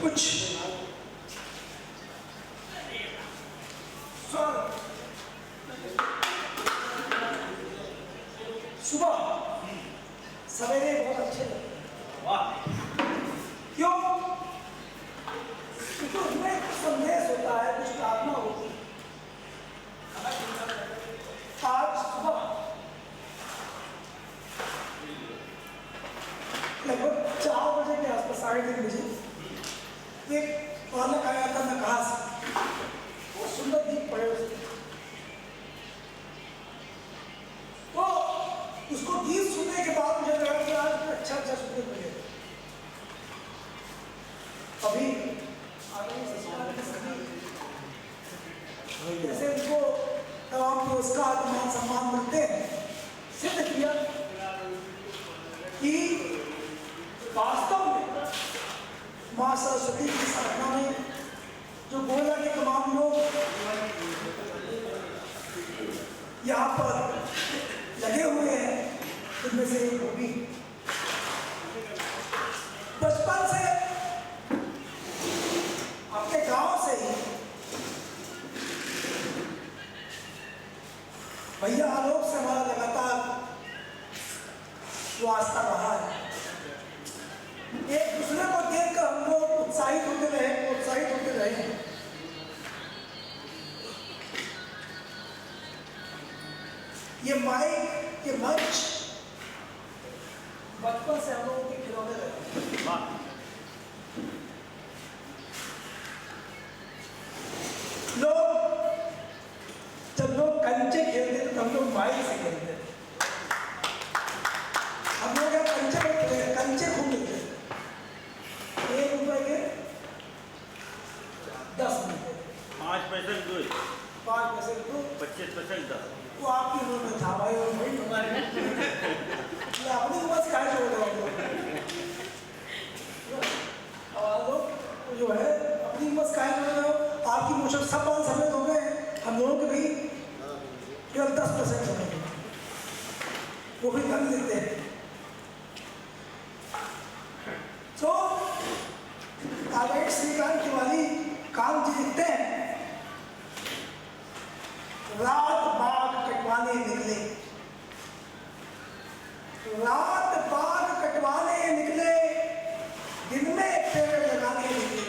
कुछ सुबह सवेरे बहुत अच्छे लगते हैं। वाह, क्यों? क्योंकि उसमें कुछ संदेश होता है, कुछ प्रार्थना होती है। आज सुबह लगभग 4 बजे के आसपास, 3:30 बजे एक बालक आया था नकाश, बहुत सुंदर दीप पड़े उसके, तो उसको गीत सुनने के बाद मुझे लगा कि आज अच्छा सुनने मिले। अभी जैसे उनको तमाम पुरस्कार मान सम्मान मिलते हैं, सिद्ध किया कि वास्तव में माँ सरस्वती की साधना में जो गोला के तमाम लोग यहाँ पर लगे हुए हैं, उनमें से एक होगी। बचपन से अपने गांव से ही भैया आलोक से हमारा लगातार वास्ता रहा है। एक दूसरे को देखकर हम लोग प्रोत्साहित होते रहे। ये माइक, ये मंच बचपन से हम लोगों के खिलौने रहे। जब लोग कंचे खेलते थे तो हम लोग माइक से खेलते थे। हम लोग यहाँ कंचे में खेलते, कंचे खूब मिलते थे। 1 रुपए के 10 मिलते थे। 5 पैसे दूध, 5 पैसे दूध, 25 पैसे 10। वो आपकी उम्र में था भाई, और भाई हमारे अपनी उम्र से कहाँ छोड़ रहे हो जो है, अपनी उम्र से कहाँ छोड़ रहे हो? आपकी मोशन सब बाल सफेद हो गए, हम लोगों के भी केवल 10% सफेद, वो भी धन देते हैं। तो आगे श्रीकांत तिवारी काम जी लिखते हैं, रात बाग कटवाने निकले, रात बाग कटवाने निकले, दिन में पेड़ लगाने निकले।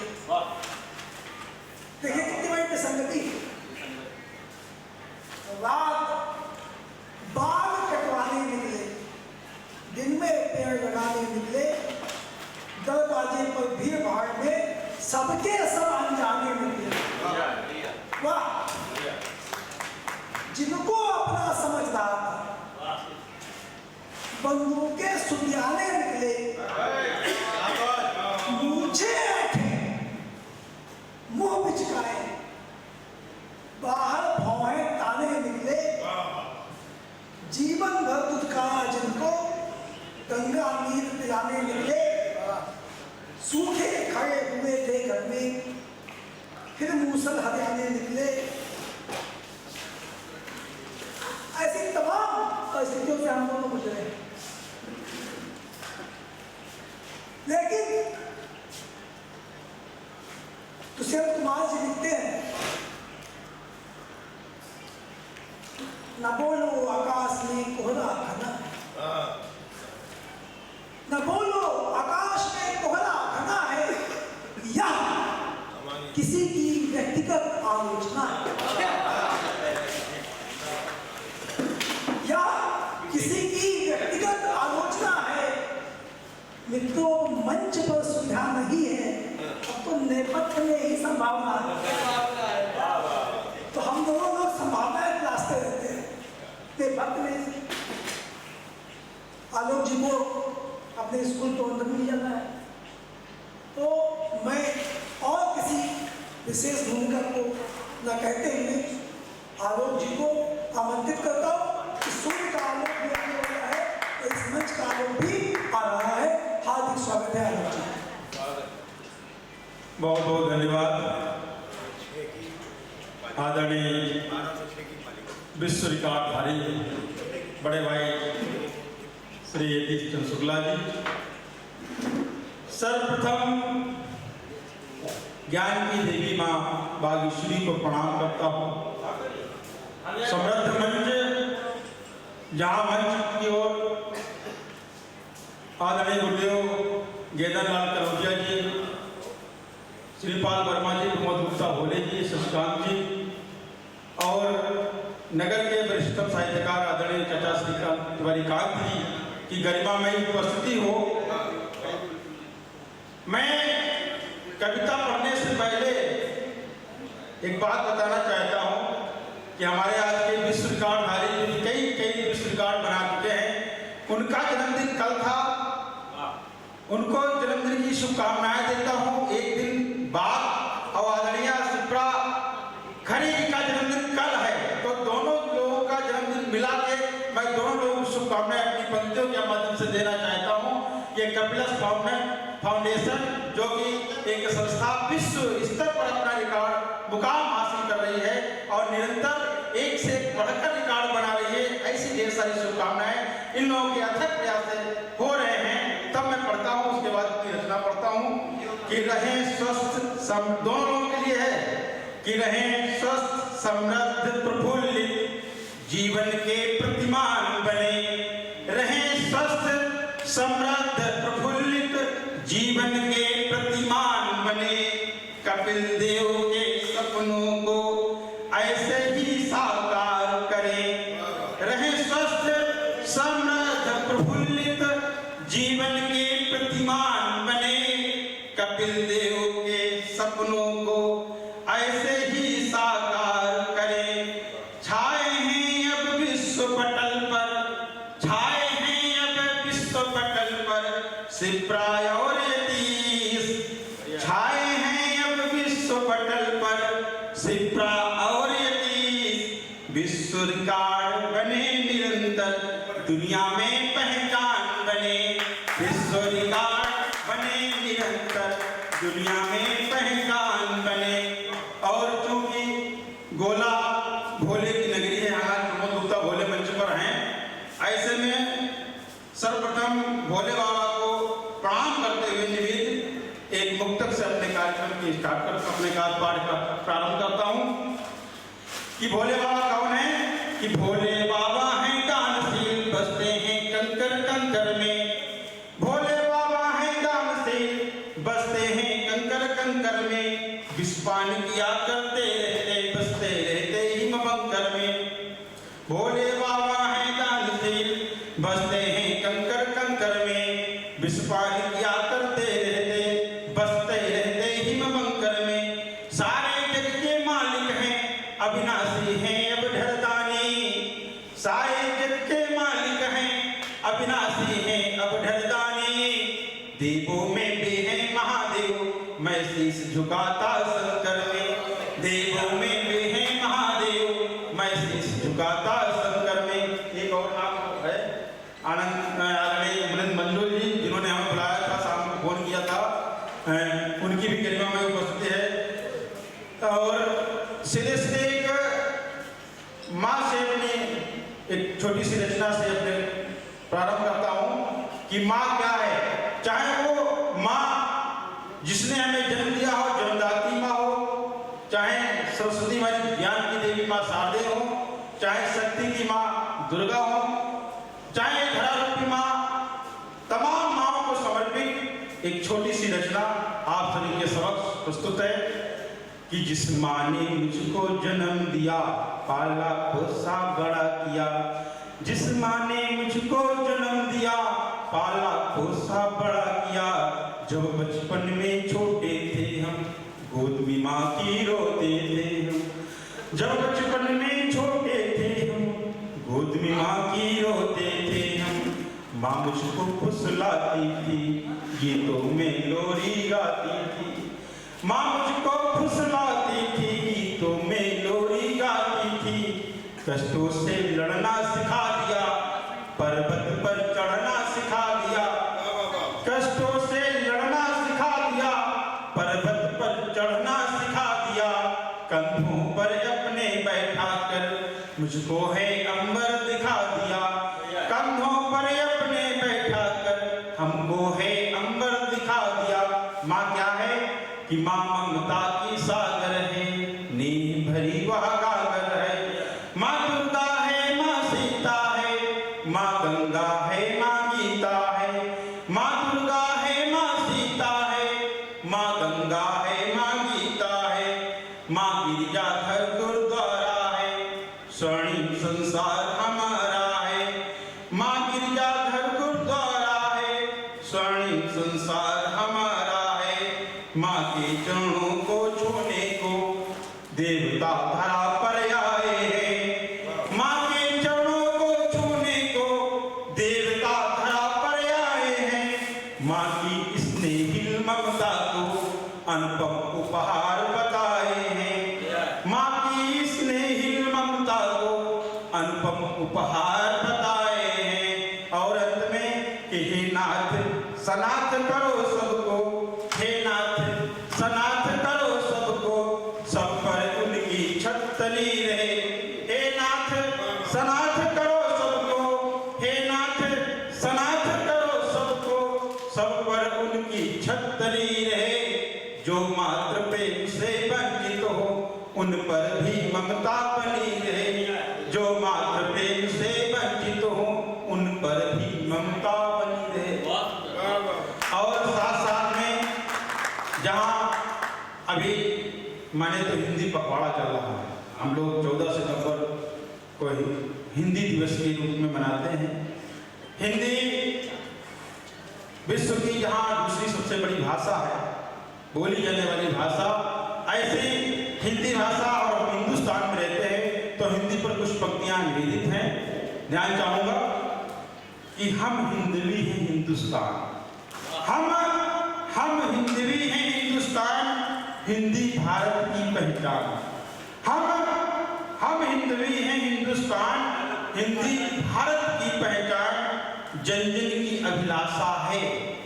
देखिए कितनी बड़ी प्रसंगति। रात बाग कटवाने निकले, दिन में पेड़ लगाने निकले, दरवाजे पर भीड़ भाड़ में सबके सब अनजाने निकले। वाह, जिनको अपना समझ रहा था, बंदूकें सुधियाने निकले, मूछें ऐंठे, मुंह बिचकाए, बाहर भौहें ताने निकले, जीवन भर दुदकाया जिनको, गंगा नीर पिलाने निकले, सूखे खड़े हुए थे घर में, फिर मूसल हरियाने निकले। ऐसी तमाम परिस्थितियों से हम दोनों गुजरे, लेकिन दुष्यंत कुमार जी लिखते हैं, न बोलो आकाश में कोहरा घना, न बोलो आकाश में कोहरा घना है, या किसी की व्यक्तिगत आलोचना है, या किसी की व्यक्तिगत आलोचना है। मित्रों, मंच पर सुविधा नहीं है, अब तो नेपथ्य में ही संभावना है। तो हम दोनों लोग संभावना तलाशते रहते हैं। नेपथ्य में आलोक जी को अपने स्कूल को अंदर नहीं जाना है, तो मैं और किसी विशेष भूमिका को न कहते हुए आलोक जी को आमंत्रित करता हूँ कि सूर्य का आलोक भी आने वाला है, इस मंच का आलोक भी आ रहा है। हार्दिक स्वागत है आलोक जी। बहुत बहुत धन्यवाद आदरणीय विश्व रिकॉर्डधारी बड़े भाई श्री यतीश चंद्र शुक्ला जी। सर्वप्रथम ज्ञान की देवी माँ बागेश्वरी को प्रणाम करता हूँ। समृद्ध मंच, जहाँ मंच की ओर आदरणीय गुरुदेव गेदन लाल करोटिया जी, श्रीपाल वर्मा जी, प्रमोद गुप्ता भोले जी, शशिकांत जी और नगर के वरिष्ठतम साहित्यकार आदरणीय चाचा श्रीकांत तिवारी कांत जी की गरिमामयी उपस्थिति हो। मैं कविता पढ़ने से पहले एक बात बताना चाहता हूँ कि हमारे आज के विश्व रिकॉर्डधारी जो कई विश्व रिकॉर्ड बना चुके हैं, उनका जन्मदिन कल था। उनको जन्मदिन की शुभकामनाएं देता हूँ। एक दिन बाद और आदरणीय शिप्रा खरे जी का जन्मदिन कल है, तो दोनों लोगों का जन्मदिन मिला के मैं दोनों लोगों को शुभकामनाएं अपनी पंक्तियों के माध्यम से देना चाहता हूँ। ये कपिलस फाउंडेशन जो कि एक संस्था विश्व स्तर पर अपना रिकॉर्ड मुकाम हासिल कर रही है और निरंतर एक से एक बढ़कर रिकॉर्ड बना रही है, ऐसी ढेर सारी शुभकामनाएं इन लोगों के अथक प्रयास से हो रहे हैं। तब मैं पढ़ता हूँ, उसके बाद की रचना पढ़ता हूँ कि रहें स्वस्थ, दोनों लोगों के लिए है कि रहें स्वस्थ, समृद्ध, प्रफुल्लित, जीवन के प्रतिमान बने। रहें स्वस्थ, समृद्ध, प्रफुल्लित, जीवन के प्रतिमान बने। कपिल देव के सपनों को ऐसे ही साकार करें। रहें स्वस्थ, समृद्ध, प्रफुल्लित, जीवन के प्रतिमान बने। कपिल देव के सपनों को ऐसे ही साकार करें। छाए हैं अब विश्व पटल पर, छाए हैं अब विश्व पटल पर शिप्रा और यतीश। छाए हैं अब विश्व पटल पर शिप्रा और यतीश। विश्व रिकॉर्ड बने निरंतर, दुनिया में पहचान बने। विश्व रिकॉर्ड बने निरंतर, दुनिया में पहचान बने। और चूंकि गोला भोले की नगरी है, हमारे प्रमोद गुप्ता भोले मंच पर हैं, ऐसे में सर्वप्रथम भोले बाबा को प्रणाम करते हुए निवेद एक मुक्तक से अपने कार्यक्रम की अपने पाठ का प्रारंभ करता हूँ कि भोले बाबा कौन है। कि भोले बाबा हैं दानशील, बसते हैं कंकर कंकर में। भोले बाबा हैं दानशील, बसते हैं कंकर कंकर में। विस्पान किया करते रहते, बसते रहते हिम बंकर में। भोले बाबा हैं दानशील, बसते हैं कंकर कंकर में। विस्पान किया करते रहते, बसते रहते हिम बंकर में। सारे जग के मालिक हैं, अविनाशी हैं अब ढरदानी। सारे जग के मालिक हैं, अविनाशी हैं अब ढरदानी। देवों में भी है महादेव, मैं शीश झुकाता शंकर में। देवों में भी है महादेव, मैं शीश झुकाता शंकर में। एक और नाम है आनंद मंजूर जी, जिन्होंने हमें बुलाया था, शाम को फोन किया था, उनकी भी गरिमा में उपस्थिति है। और सिरे से एक माँ से अपनी एक छोटी सी रचना से अपने प्रारंभ करता हूँ कि माँ क्या है। चाहे वो माँ जिसने हमें जन्म दिया हो, जन्मदात्री माँ हो, चाहे सरस्वती माँ ज्ञान की देवी माँ शारदे हो, चाहे शक्ति की माँ दुर्गा हो, चाहे धरारूपी माँ, तमाम माँओं को समर्पित एक छोटी सी रचना आप सभी के समक्ष प्रस्तुत है कि जिस माँ ने मुझको जन्म दिया, पाला पोसा बड़ा किया। जिस माँ ने मुझको जन्म दिया, पाला पोसा बड़ा किया। जब बचपन में छोटे थे हम, गोद में माँ की रोते थे हम। जब बचपन में छोटे थे हम, गोद में माँ की रोते थे हम। माँ मुझको फुसलाती थी, गीतों में लोरी गाती थी। माँ मुझको फुसलाती थी, गीतों में लोरी गाती थी। कष्टों से लड़ना सिखा दिया, पर्वत पर चढ़ना सिखा दिया। कष्टों से लड़ना सिखा दिया, पर्वत पर चढ़ना सिखा दिया। कंधों पर अपने बैठा कर मुझको है अंबर दिखा दिया। कंधों पर अपने बैठा कर हमको है अंबर दिखा दिया। माँ क्या है कि माँ ममता माँ गंगा है, माँ गीता है, माँ गिरजाघर गुरुद्वारा है, स्वर्णिम संसार हमारा है। माँ गिरजाघर गुरुद्वारा है, स्वर्णिम संसार हमारा है। माँ के चरणों को छूने को देवता धरा पर आए हैं। माँ के चरणों को छूने को देवता धरा पर आए हैं। माँ की स्नेहिल ममता को अनुपम उपहार बताए हैं। माँ की स्नेहिल ममता को अनुपम उपहार बताए हैं। और अंत में कि हे नाथ सनाथ करो सबको, हे नाथ सनाथ करो सबको, सब पर उनकी छत तली रहे। हे नाथ सनाथ करो सबको, हे नाथ सनाथ करो सबको, सब पर उनकी छत तली रहे। जो मात्र प्रेम से वंचित हो उन पर भी ममता बनी रहे। जो मात्र प्रेम से वंचित हो उन पर भी ममता बनी रहे। और साथ साथ में जहाँ अभी माने तो हिंदी पखवाड़ा चल रहा है, हम लोग 14 सितंबर को हिंदी दिवस के रूप में मनाते हैं। हिंदी विश्व की जहाँ दूसरी सबसे बड़ी भाषा है, बोली जाने वाली भाषा, ऐसी हिंदी भाषा और हम हिंदुस्तान में रहते हैं तो हिंदी पर कुछ पंक्तियाँ निवेदित हैं। ध्यान चाहूँगा कि हम हिंदवी हैं हिंदुस्तान, हम हिंदवी हैं हिंदुस्तान, हिंदी भारत की पहचान। हम हिंदवी हैं हिंदुस्तान, हिंदी भारत की पहचान। जन जन की अभिलाषा है,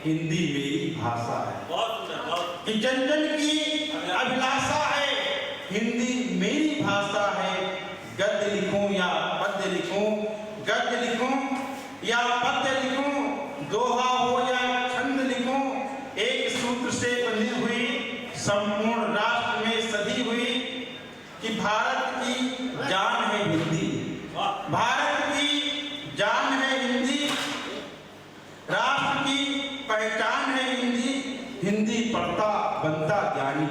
हिंदी मेरी भाषा है। कि जन जन की अभिलाषा है, हिंदी मेरी भाषा है। गद्य लिखूं या पद्य लिखूं, गद्य लिखूं या पद्य लिखूं, दोहा हो या छंद लिखूं, एक सूत्र से बंधी हुई संपूर्ण राष्ट्र में सधी हुई कि भारत की जान है हिंदी, भारत की जान है हिंदी, राष्ट्र की पहचान है हिंदी। हिंदी पढ़ता बनता ज्ञानी,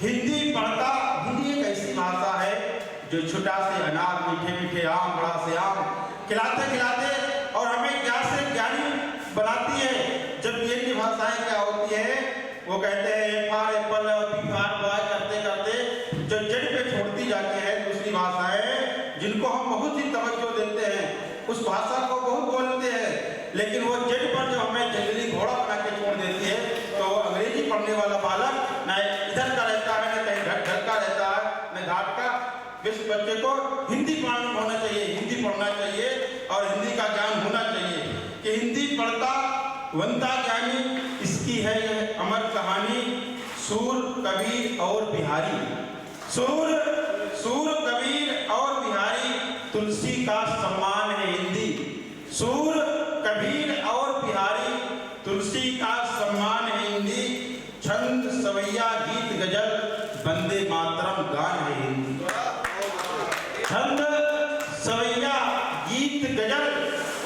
हिंदी पढ़ता। हिंदी एक ऐसी भाषा है जो छोटा से अनार, मीठे मीठे आम, बड़ा से आम खिलाते खिलाते और हमें ज्ञान से ज्ञानी बनाती है। जब ये भाषाएं क्या होती है, वो कहते हैं फार एप्पल फार बॉय करते करते जो जड़ पे छोड़ती जाती है दूसरी भाषाएं, जिनको हम बहुत ही तवज्जो देते हैं, उस भाषा को बहुत बोलते हैं, लेकिन वो जड़ पर जो हमें जंगली घोड़ा बना के छोड़ देती है, तो अंग्रेजी पढ़ने वाला बालक न इधर का रहता है, न कहीं घर का रहता है, न घाट का। इस बच्चे को हिंदी मालूम होना चाहिए, हिंदी पढ़ना चाहिए और हिंदी का ज्ञान होना चाहिए कि हिंदी पढ़ता बनता ज्ञानी। इसकी है यह अमर कहानी, सूर कबीर और बिहारी। सूर कबीर और बिहारी, तुलसी का सम्मान है हिंदी। सूर कबीर और बिहारी, तुलसी का सम्मान है हिंदी। छंद सवैया गीत गजल, वंदे मातरम गान है हिंदी। छंद सवैया गीत गजल,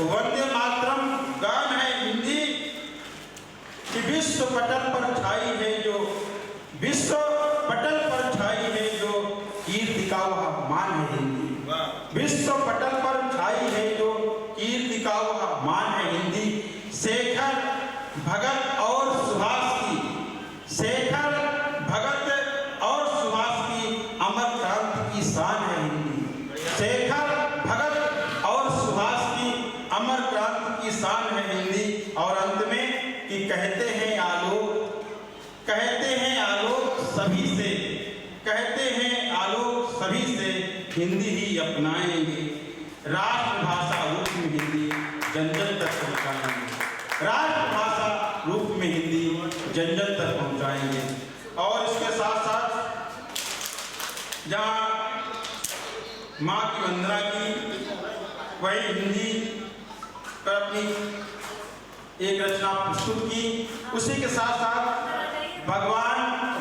वंदे मातरम गान है हिंदी। कि विश्व पटल पर छाई है जो, विश्व पटल पर छाई है जो, कीर्ति का वह मान है हिंदी। विश्व पटल पर छाई है जो, कीर्ति का वह मान है हिंदी। शेखर भगत और सुभाष की, शेखर भगत और सुभाष की अमर क्रांति की शान है हिंदी। शेखर भगत और सुभाष की अमर क्रांति की शान है हिंदी। और अंत में कि कहते हैं आलोक सभी से, कहते हैं आलोक सभी से, हिंदी ही अपनाएंगे। राष्ट्रभाषा रूप में हिंदी जन जन तक पहुंचाएंगे। राष्ट्रभाषा रूप में हिंदी जन जन तक पहुंचाएंगे। और इसके साथ साथ जहाँ माँ की वंदना की, वही हिंदी पर अपनी एक रचना प्रस्तुत की। उसी के साथ साथ भगवान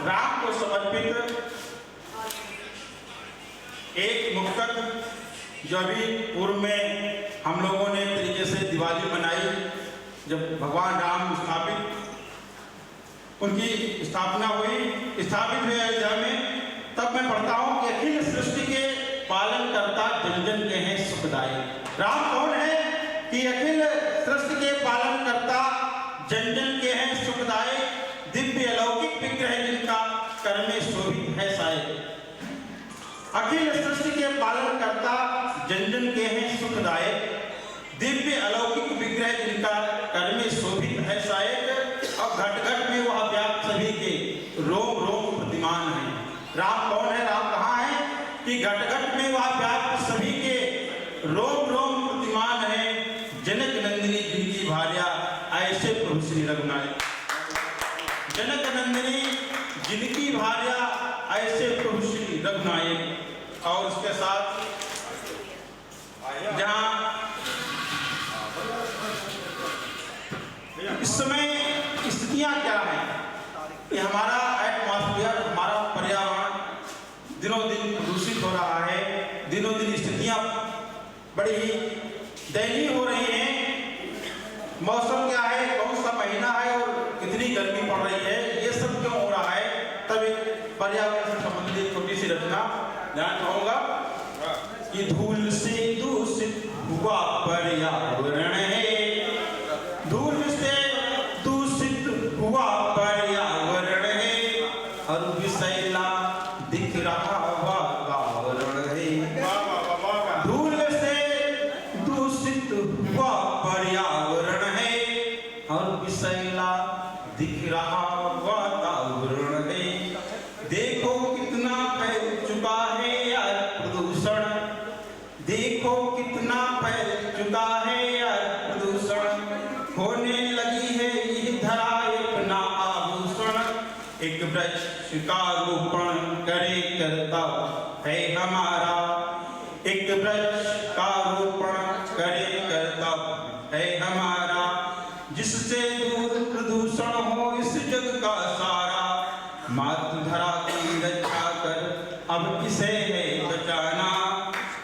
राम को समर्पित एक मुक्तक, जो अभी पूर्व में हम लोगों ने तरीके से दिवाली मनाई, जब भगवान राम स्थापित उनकी स्थापना हुई, स्थापित हुए अयोध्या में, तब मैं पढ़ता हूँ कि अखिल सृष्टि के पालन करता जन जन के हैं सुखदाई। राम कौन है कि अखिल सृष्टि के पालन करता जन जन के हैं सुखदाई, दिव्य अलौकिक विग्रह जिनका कर में शोभित है साये। अखिल सृष्टि के पालन करता जन जन के हैं सुखदायक, दिव्य अलौकिक विग्रह जिनका कर में शोभित है सायक। और घट घट में वह व्याप्त सभी के रोम रोम प्रतिमान है। राम कौन है, राम कहाँ है कि घट घट में वह व्याप्त सभी के रोम रोम प्रतिमान है। जनक नंदिनी जिनकी भार्या ऐसे प्रभु श्री रघुनाथ। जनक नंदिनी जिनकी भार्या ऐसे प्रभु श्री रघुनाथ। और उसके साथ जहाँ इस समय स्थितियां क्या हैं कि हमारा एटमॉस्फेयर, हमारा पर्यावरण दिनों दिन दूषित हो रहा है। दिनों दिन स्थितियां बड़ी ही दयनीय हो रही हैं। मौसम क्या है, कौन सा महीना है और कितनी गर्मी पड़ रही है, ये सब क्यों हो रहा है। तब एक पर्यावरण से संबंधित छोटी सी रचना ध्यान चाहूंगा कि धूल से दूषित हुआ पर्यावरण है, धूल से दूषित हुआ पर्यावरण है, और विषैला दिख रहा वातावरण है। धूल से दूषित हुआ पर्यावरण है, और विषैला दिख रहा वातावरण है। देखो कितना फैल चुका है यार प्रदूषण, देखो कितना फैल चुका है यार प्रदूषण, होने लगी है ये धरा अपना आभूषण। एक वृक्ष का रोपण करे करता है हमारा, एक वृक्ष का रोपण करे करता है हमारा, जिससे दूर प्रदूषण हो इस जग का सारा। मातृ धरा की रक्षा कर अब इसे है बचाना,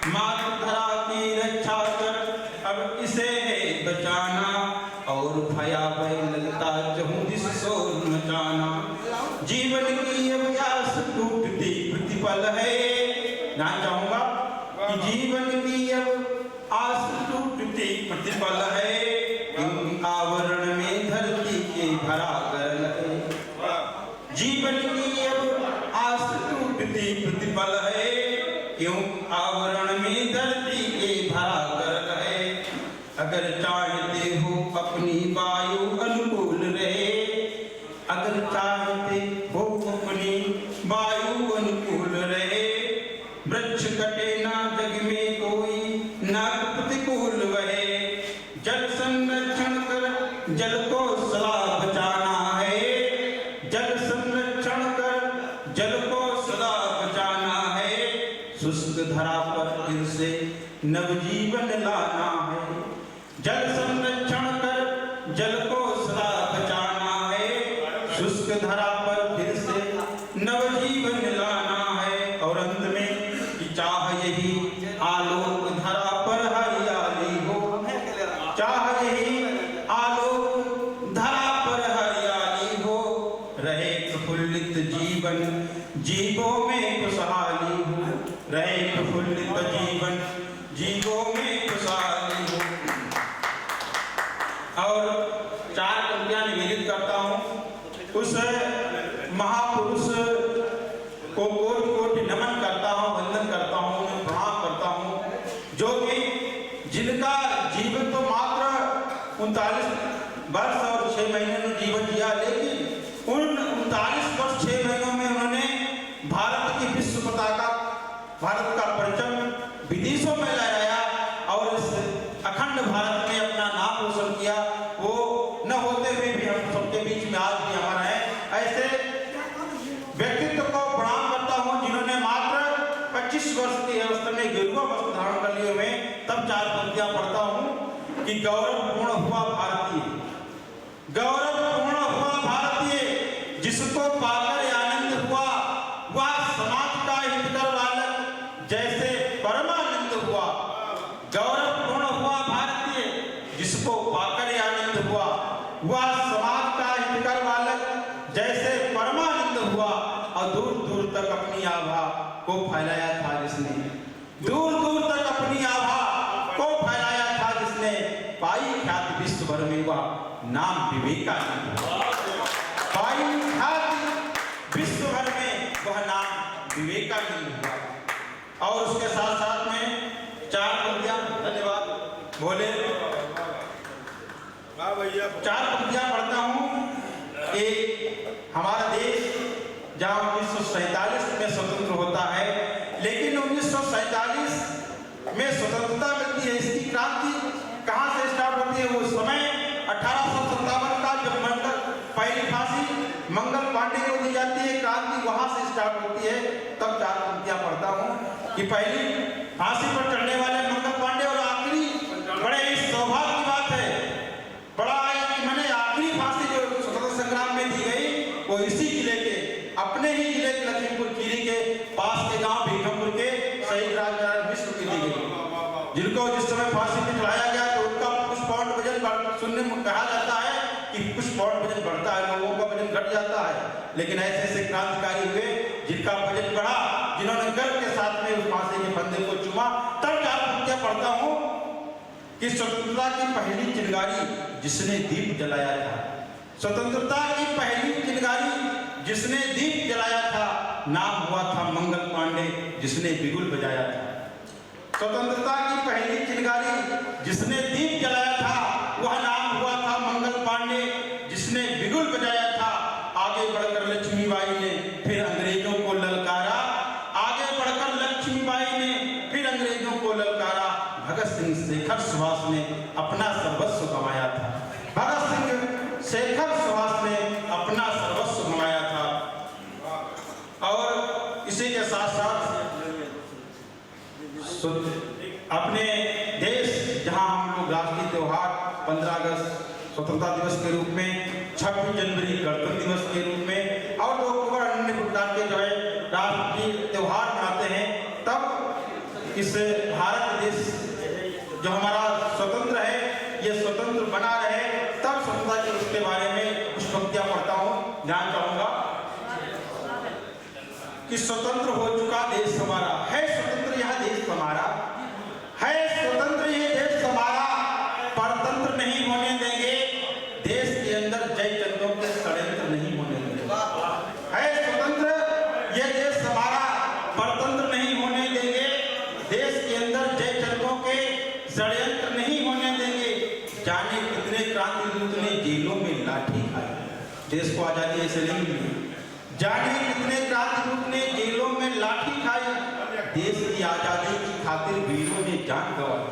मातृ धरा की रक्षा कर अब इसे है बचाना, और भयावह लगता चाहूं जिस शोर मचाना। जीवन की अब आस टूटती प्रतिपल है, ध्यान चाहूंगा कि जीवन की अब आस टूटती प्रतिपल है, आवरण में धरती के भरा गल है। जीवन की अब आस टूटती प्रतिपल है, क्यों आवरण में धरती के भरा गल है। अगर चाहते हो अपनी वायु अनुकूल रहे, अगर चाहते हो अपनी वायु अनुकूल रहे, वृक्ष कटे ना जग में कोई ना प्रतिकूल वहे। जल संरक्षण कर जल को सदा बचाना है, जल संरक्षण कर जल को सदा बचाना है। शुष्क धरा पर फिर से नवजीवन लाना है, जल संरक्षण कर जल को सदा बचाना है। शुष्क धरा पर फिर से नवजीवन लाना है। और अंत में कि चाह यही आलोक धरा पर हरियाली हो, चाह यही आलोक धरा पर हरियाली हो, रहे प्रफुल्लित जीवन जीवों में खुशहाली हो, रहे प्रफुल्लित जीवन जीवों में खुशहाली हो। और चार पंक्तियां निवेदित करता हूं उस महापुरुष को कोटि कोटि नमन करता हूं, वंदन करता हूं, उन्हें प्रणाम करता हूं, जो कि जिनका जीवन तो मात्र 39 वर्ष और 6 महीने में जीवन जिया, लेकिन उन 39 वर्ष 6 महीनों में उन्होंने भारत की विश्व पताका, भारत का परचम विदेशों में लहराया और इस अखंड भारत में अपना नाम रोशन किया। वो न होते हुए भी हम सबके बीच में आज भी हमारा है। ऐसे व्यक्तित्व को प्रणाम करता हूं जिन्होंने मात्र 25 वर्ष की अवस्था में गेरुआ वस्त्र धारण कर लिए हुए। तब चार पंक्तियां पढ़ता हूं कि गौरवपूर्ण हुआ भारतीय, गौरवपूर्ण हुआ भारतीय, जिसको पाकर आनंद हुआ, वह समाज का हितकर बालक जैसे परमानंद हुआ। गौरवपूर्ण हुआ भारतीय, जिसको पाकर आनंद हुआ, वह समाज का हितकर बालक जैसे परमानंद हुआ और दूर दूर तक अपनी आभा को फैलाया था जिसने, दूर दूर तक अपनी आभा को फैलाया था जिसने, पाई ख्याति विश्व भर में हुआ नाम विवेकानंद, पाई ख्याति विश्व भर में वह नाम विवेकानंद हुआ। और उसके साथ साथ में 4 पंक्तियां, धन्यवाद बोले, 4 पंक्तियां पढ़ता हूं कि हमारा देश जहां 1947 में स्वतंत्र होता है, लेकिन 1947 में स्वतंत्रता मिलती है, इसकी क्रांति कहां से स्टार्ट होती है? वो समय 1857 का जब पहली फांसी मंगल पांडे को दी जाती है, क्रांति वहां से स्टार्ट होती है। तब 4 पंक्तियां पढ़ता हूं कि पहली फांसी पर चढ़ने वाले मंगल पांडे और आखिरी, बड़े ही सौभाग्य की बात है, बड़ा मैंने आखिरी फांसी जो स्वतंत्रता संग्राम में दी गई वो इसी जिले के, अपने ही जिले के लखीमपुर खीरी के पास के गांव भीखमपुर के शहीद राजनारायण मिश्र की दी गई, जिनको जिस समय फांसी पर चढ़ाया गया तो उनका कुछ पाउंड वजन सुनने में कहा जाता है कि कुछ पाउंड वजन बढ़ता है, लोगों का वजन घट जाता है, लेकिन ऐसे ऐसे क्रांतिकारी हुए जिनका वजन बढ़ा, जिन्होंने गर्व के साथ में उस फांसी के फंदे को चूमा। तब 4 पंक्तियां पढ़ता हूं कि स्वतंत्रता की पहली चिंगारी जिसने दीप जलाया था, स्वतंत्रता की पहली चिंगारी जिसने दीप जलाया था, नाम हुआ था मंगल पांडे जिसने बिगुल बजाया था। स्वतंत्रता की पहली चिंगारी जिसने दीप जलाया था, वह नाम हुआ था मंगल पांडे जिसने बिगुल बजाया था। आगे बढ़कर लक्ष्मीबाई ने फिर अंग्रेजों को ललकारा, आगे बढ़कर लक्ष्मीबाई ने फिर अंग्रेजों को ललकारा। भगत सिंह शेखर सुभाष ने अपना सर्वस्व गंवाया था, भगत सिंह शेखर सुभाष ने अपना सर्वस्व गंवाया था। और इसी के साथ साथ अपने देश जहां हम लोग राष्ट्रीय त्योहार 15 अगस्त स्वतंत्रता दिवस के रूप में, 26 जनवरी गणतंत्र दिवस के रूप में और 2 अक्टूबर अन्य प्रकार के जो है राष्ट्रीय त्योहार मनाते हैं, तब इस भारत देश जो हमारा स्वतंत्र है, ये स्वतंत्र बना रहे, तब स्वतंत्रता दिवस के बारे में कुछ पंक्तियां पढ़ता हूं। ध्यान चाहूंगा कि स्वतंत्र हो चुका देश हमारा है, स्वतंत्र यह देश हमारा है, स्वतंत्र ये देश हमारा, परतंत्र नहीं होने देंगे, देश के अंदर जय चंदों के षड्यंत्र नहीं होने देंगे। है स्वतंत्र ये देश हमारा, परतंत्र नहीं होने देंगे, देश के अंदर जय चंदों के षड्यंत्र नहीं होने देंगे। जाने कितने क्रांति दूत ने जेलों में लाठी खाई, देश को आजादी ऐसे नहीं मिली। जाने कितने क्रांति दूत ने जेलों में लाठी खाई, देश की आजादी की खातिर वीरों ने जान गंवाई।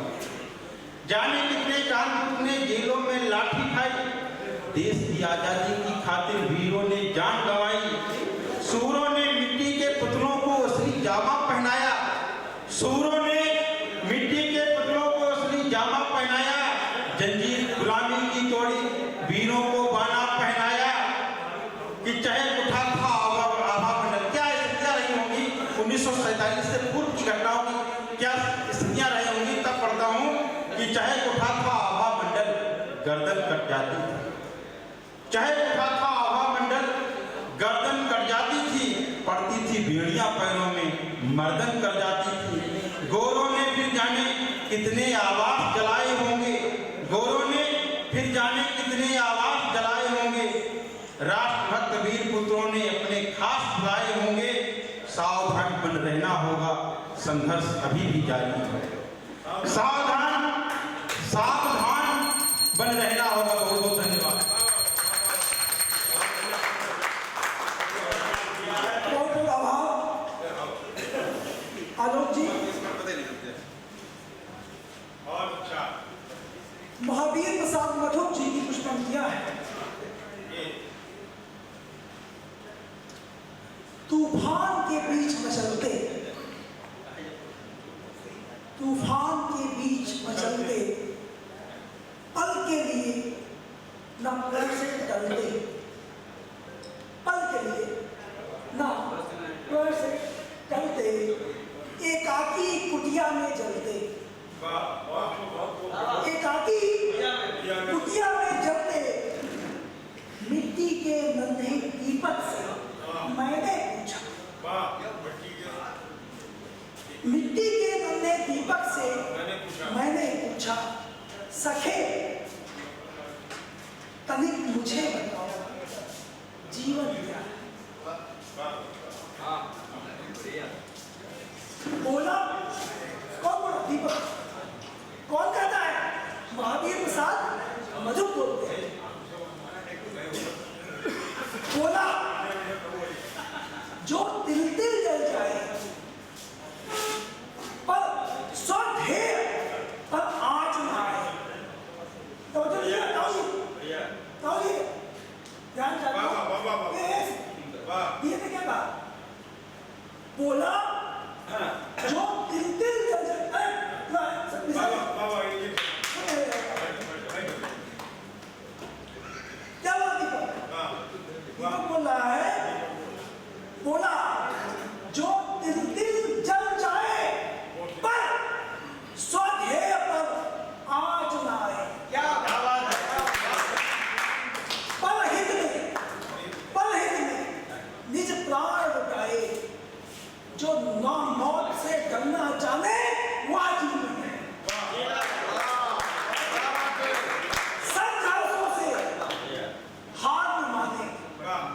जाने कितने क्रांति दूत ने जेलों में लाठी खाई, देश की आजादी की खातिर वीरों ने जान गंवाई। सूरों ने मिट्टी के पुतलों को असली जामा पहनाया, सूरों ने मिट्टी के पुतलों को असली जामा पहनाया, जंजीर गुलामी की तोड़ी वीरों को बाना पहनाया। कि चाहे उठा था आभा मंडल, क्या स्थितियां रही होंगी 1947 से पूर्व की घटनाओं की, क्या स्थितियां रही होंगी। तब पढ़ता हूं कि चाहे उठा था आभा मंडल गर्दन कट जाती थी, चाहे उठा था आभा मंडल गर्दन कट जाती थी, पड़ती थी बेड़ियां पैरों में मर्दन कर जाती थी। गोरों ने फिर जाने कितने आवाज जलाए होंगे, गोरों ने फिर जाने कितने आवाज जलाए होंगे, राष्ट्रभक्त वीर पुत्रों ने अपने खास बुलाए होंगे। सावधान बन रहना होगा, संघर्ष अभी भी जारी है, सावधान सावधान बन रहना होगा। बहुत बहुत धन्यवाद। बहुत बहुत आभार आलोक जी। महावीर प्रसाद मधुक जी की कुछ पंक्तियां हैं। तूफान के बीच मचलते, तूफान के बीच मचलते, पल के लिए न प्यार से टलते, पल के लिए न प्यार से टलते, एकाकी कुटिया में जलते, एकाकी कुटिया में जलते, मिट्टी के नन्हे दीप दीपक से मैंने पूछा, सखे तनिक मुझे बताओ जीवन क्या है? बोला कौन? बोला दीपक। कौन कहता है? महावीर प्रसाद मधु बोलते हैं। बोला जो तिल तिल जल जाए पर स्वधेय पर आँच ना आए। तो जो ये ध्यान ये क्या बात? बोला जो तिल तिल जल जाए। क्या बात दीपक? दीपक बोल रहा है, बोला जो तिल तिल जल जाए पर स्वधेय पर आँच ना आए। क्या बात है? परहित में निज प्राण लुटाए, जो मौत से डरना जाने वह जीवन है। संघर्षों से हार न माने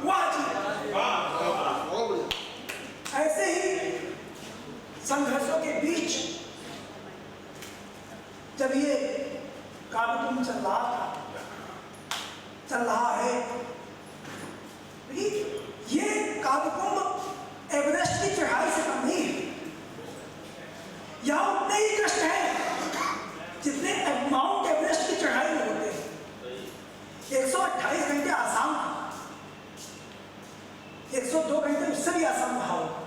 वह जीवन है। ऐसे ही संघर्षों के बीच जब ये कार्यक्रम चल रहा है, ये कार्यक्रम एवरेस्ट की चढ़ाई से कम नहीं है। यहाँ उतने ही कष्ट हैं जितने माउंट एवरेस्ट की चढ़ाई में होते हैं। 128 घंटे आसाम, 102 घंटे उससे भी आसान रहा होगा।